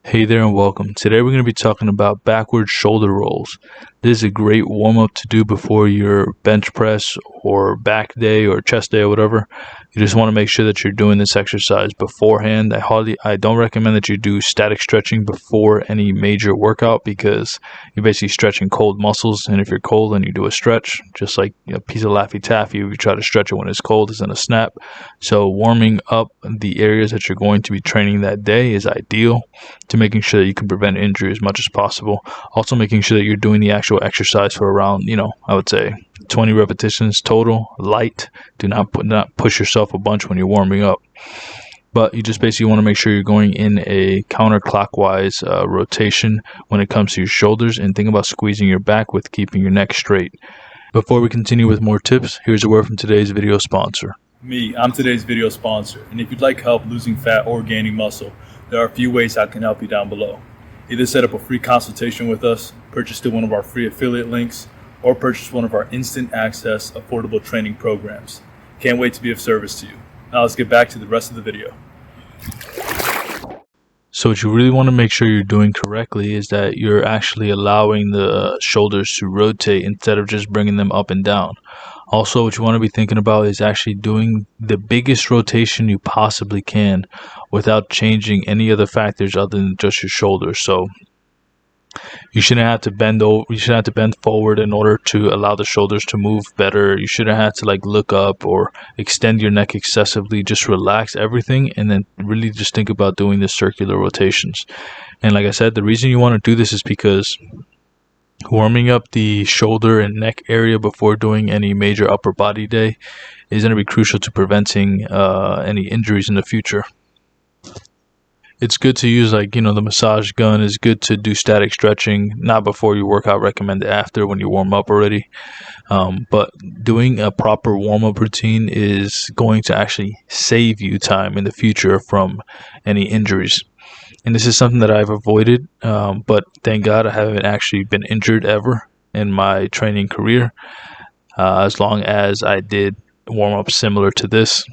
Hey there and welcome. Today we're going to be talking about backward shoulder rolls. This is a great warm-up to do before your bench press or back day or chest day or whatever. You just want to make sure that you're doing this exercise beforehand. I don't recommend that you do static stretching before any major workout because you're basically stretching cold muscles, and if you're cold and you do a stretch, just like a piece of Laffy Taffy, if you try to stretch it when it's cold, it's going to snap. So warming up the areas that you're going to be training that day is ideal to making sure that you can prevent injury as much as possible. Also making sure that you're doing the actual exercise for around, I would say 20 repetitions total, light. Do not push yourself a bunch when you're warming up. But you just basically want to make sure you're going in a counterclockwise rotation when it comes to your shoulders, and think about squeezing your back with keeping your neck straight. Before we continue with more tips, here's a word from today's video sponsor. I'm today's video sponsor, and if you'd like help losing fat or gaining muscle, there are a few ways I can help you down below. Either set up a free consultation with us, purchase through one of our free affiliate links, or purchase one of our instant access affordable training programs. Can't wait to be of service to you. Now let's get back to the rest of the video. So what you really want to make sure you're doing correctly is that you're actually allowing the shoulders to rotate instead of just bringing them up and down. Also, what you want to be thinking about is actually doing the biggest rotation you possibly can without changing any other factors other than just your shoulders. So you shouldn't have to bend forward in order to allow the shoulders to move better. You shouldn't have to look up or extend your neck excessively. Just relax everything and then really just think about doing the circular rotations. And like I said, the reason you want to do this is because warming up the shoulder and neck area before doing any major upper body day is going to be crucial to preventing any injuries in the future. It's good to use the massage gun. Is good to do static stretching, not before your workout, recommend after when you warm up already. But doing a proper warm-up routine is going to actually save you time in the future from any injuries. And this is something that I've avoided, but thank God I haven't actually been injured ever in my training career, as long as I did warm-up similar to this.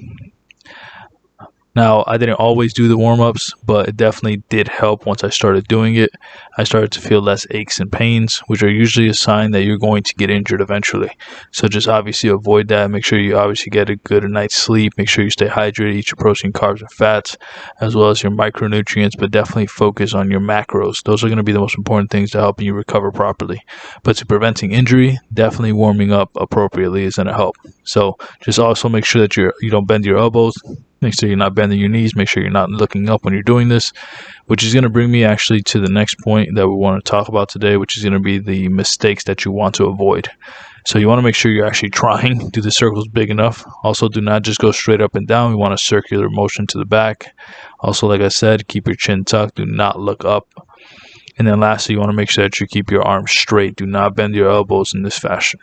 Now, I didn't always do the warm-ups, but it definitely did help once I started doing it. I started to feel less aches and pains, which are usually a sign that you're going to get injured eventually. So just obviously avoid that. Make sure you obviously get a good night's sleep. Make sure you stay hydrated, eat your protein, carbs, and fats, as well as your micronutrients, but definitely focus on your macros. Those are going to be the most important things to helping you recover properly. But to preventing injury, definitely warming up appropriately is going to help. So just also make sure that you don't bend your elbows. Make sure you're not bending your knees. Make sure you're not looking up when you're doing this, which is going to bring me actually to the next point that we want to talk about today, which is going to be the mistakes that you want to avoid. So you want to make sure you're actually trying. Do the circles big enough. Also, do not just go straight up and down. We want a circular motion to the back. Also, like I said, keep your chin tucked. Do not look up. And then lastly, you want to make sure that you keep your arms straight. Do not bend your elbows in this fashion.